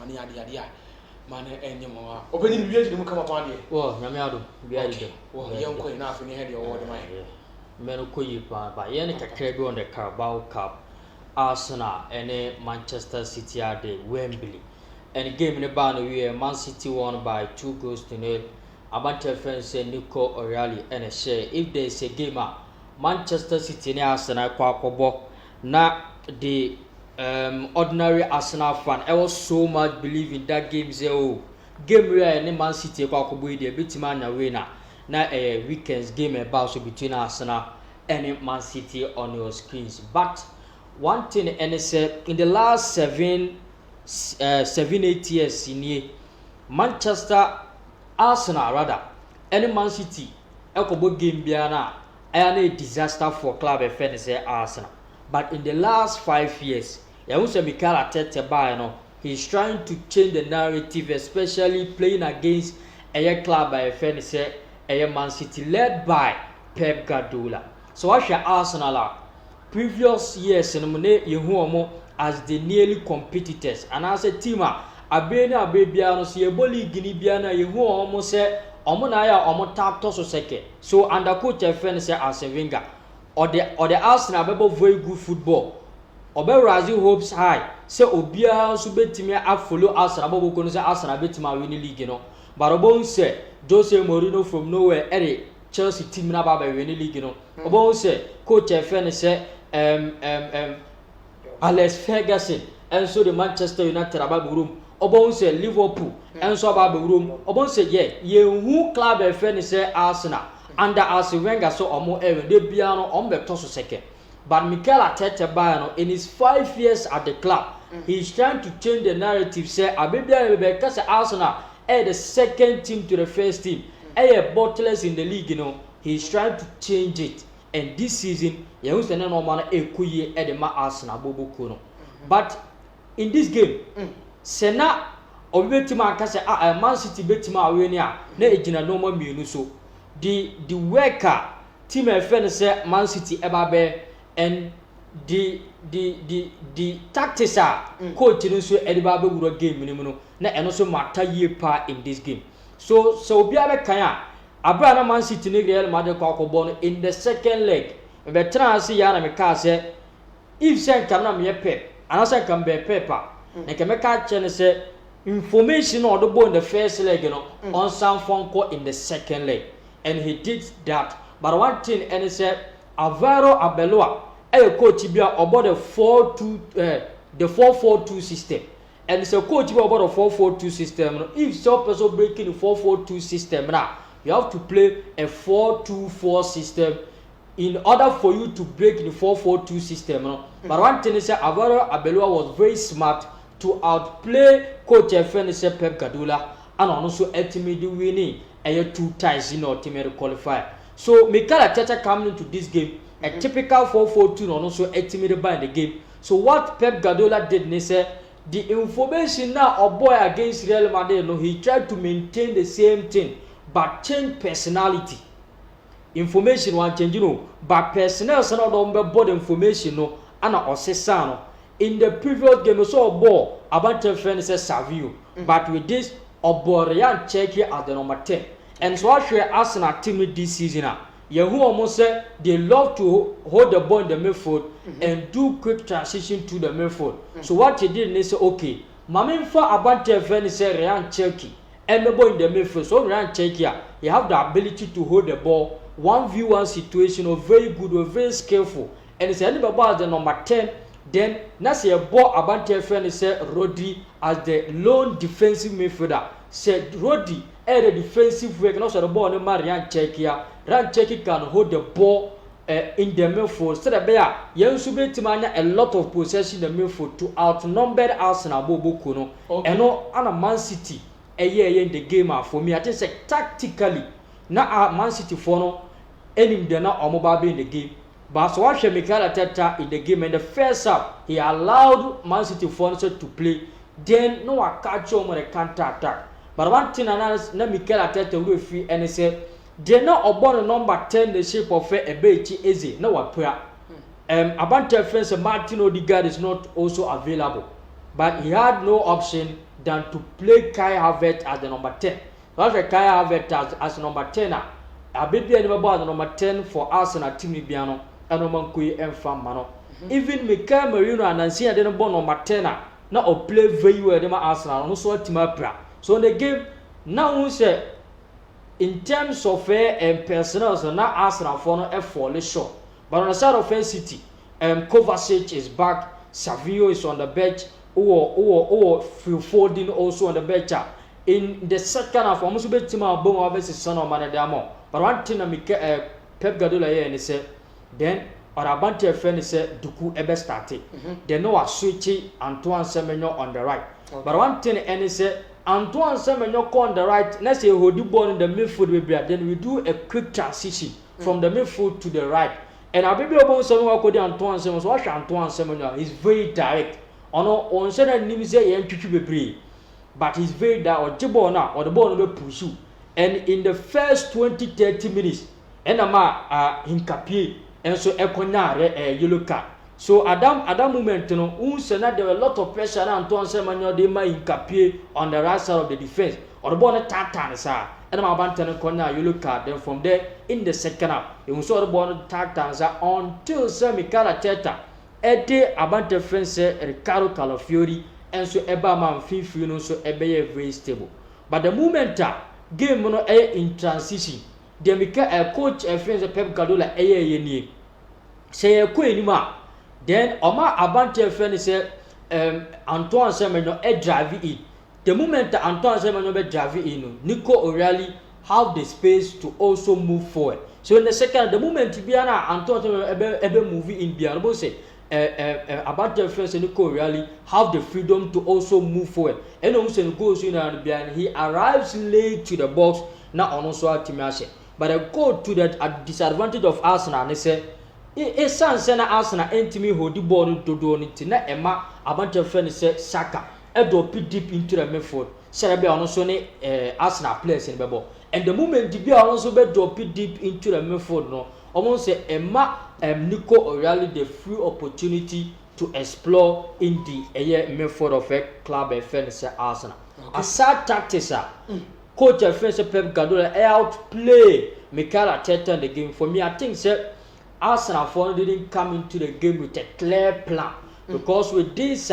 money ade man enyemo obeni biye de mu kama pan de wo nyame ado biya de wo yen ko ina afini head your word man men ko yi pa ba yen kakra bi on the Carabao Cup Arsenal and Manchester City at the Wembley and game ne ba no we Man City won by 2-0 about defense Nico O'Reilly and a share if there is a game Manchester City and Arsenal kwakobo na the ordinary Arsenal fan I was so much believe in that game say oh game where any Man City kwakobo e dey betima na winner na weekends game about so between Arsenal and Man City on your screens but one thing and say in the last 7-8 years in Manchester Arsenal rather any Man City ekobo game biana a disaster for club and say Arsenal but in the last 5 years Mikel Arteta he's trying to change the narrative especially playing against a club by say Man City led by Pep Guardiola so what shall Arsenal previous years in Yehuomo as the nearly competitors and as a team abena bebiano so yeboli gini biana Yehuomo say omo na ya omo tap to so second so under coach say Arsene Wenger or the Arsenal bebo very good football obe raising hopes high say obia so betimi a follow Arsenal bebo ko no say Arsenal betimi win the league no but obo say Jose Mourinho from nowhere Chelsea team na ba win the league no obo say coach say Alex Ferguson and so the Manchester United about room obo say Liverpool and so about room obo say ye who club say Arsenal under Arsene Wenger so omo de bia no on be to so second but Mikel Arteta in his 5 years at the club he's trying to change the narrative say abebia be say Arsenal the second team to the first team bottlers in the league he's trying to change it and this season you say no man ekuye the ma Arsenal boboku no but in this game sena obetima aka say Man City betima awini a na ejina no ma mienu so the worker team say Man City ebabe and the tactics coach no so ediba be wuro game ni mu no na eno so matter ye pa in this game so obi abe kan abra na Man City ni Real Madrid kwakobo no in the second leg be trans ya na me ka say if say kan na me pep and say kan be pepper na ke me ka che ne say information or the ball in the first leg on some phone call in the second leg and he did that but one thing and he said Alvaro Arbeloa coach bia about the 4-4-2 system and it's a coach about the 4-4-2 system if so person breaking the 4-4-2 system now you have to play a 4-2-4 system in order for you to break the 4-4-2 system but one thing is Alvaro Arbeloa was very smart to outplay coach Pep Guardiola and also ultimately winning 2 times in our team qualifier. So Mikel Arteta coming into this game a typical 4-4-2 and also ultimately by the game. So what Pep Guardiola did is the information now of boy against Real Madrid he tried to maintain the same thing but change personality. Information one change but personnel so don't board information and osesano in the previous game we saw a ball about to finish Savio but with this Oborian check here at the number 10 and so I share Arsenal team this season Yehu almost say they love to hold the ball in the midfield and do quick transition to the midfield so what he did is say okay Mamin for about to finish Ryan Cherky and the ball in the midfield so Ryan Cherky he have the ability to hold the ball 1v1 situation or very good or very skillful and it's anybody about the number 10 then nasi a ball about to finish Rodri as the lone defensive midfielder said Rodri the defensive work and also the ball no Ryan Cherky can hold the ball in the midfield so that there Timanya a lot of possession in the midfield to outnumber Arsenal bobo no and no and Man City in the game for me I think say tactically na Man City for no enim de na omobabe in the game but so what Mikel Arteta in the game in the first half he allowed Man City for to play then no catch on the counter attack but one thing na Mikel Arteta will free and he said they not about number 10 the shape of a bechi easy no wapua Abante friends Martin Odegaard is not also available but he had no option than to play Kai Havertz as the number 10. That's Kai Havertz as number 10. A baby and about number 10 for Arsenal team Biano and Roman Kui and Famano. Even Mikael Merino and Nancy didn't born number 10. Now play very well them Arsenal, no so team up. So in the game now we say in terms of personnel, so now Arsenal for no fall short. But on the side of City, Kovacic is back, Savio is on the bench, Phil Foden also on the bench. In the second half, almost be team of Bomo versus Son of Manadamo. But one thing that Pep Guardiola here and say, then or Abante friend said Duku ebe started. They know a switchy Antoine Semenyo on the right. Okay. But one thing and he said Antoine Semenyo on the right. Let's say we do ball in the midfield, then we do a quick transition from the midfield to the right. And I be able to call Antoine Semenyo. So watch Antoine Semenyo. He's very direct. On certain names say he but he's very direct. Or the ball now, or the ball will push you. And in the first 20-30 minutes, and Hinkapie. And so a yellow card. So at that moment, you know, there were a lot of pressure on Antoine Semenyo, they might incapie on the right side of the defense. Or the ball tatan, sir. And I'm about to corner yellow card. Then from there, in the second half, you saw the ball tatan until Sir Mikel Arteta. Ede Abante friends Ricardo Calafiori, and so Ebaman Fifi, you know, so Ebe very stable. But the moment game you know, in transition, the Mikel coach friends Pep Guardiola ye say a queen, then Oma Abante friend said Antoine Semenyo drive in. The moment that Antoine Semenyo drive in, Nico O'Reilly have the space to also move forward. So in the second, the moment Biana Antoine Semenyo move in Biana, say Abante friend Nico O'Reilly have the freedom to also move forward. And also goes in and Biana, he arrives late to the box. Now on also at Timashe. But I go to that disadvantage of Arsenal and they say it sounds like Arsenal entity hold the ball to do it. Na Emma Abante friend say Saka drop deep into the midfield. Serabe also Arsenal players in the ball. And the moment the ball also be drop deep into the midfield no. Almost say Emma Nico O'Reilly the free opportunity to explore in the midfield of a club friend say Arsenal. Okay. A sad tactics Coach Pep Guardiola outplay Mikel Arteta in the game. For me, I think Arsenal didn't come into the game with a clear plan because with this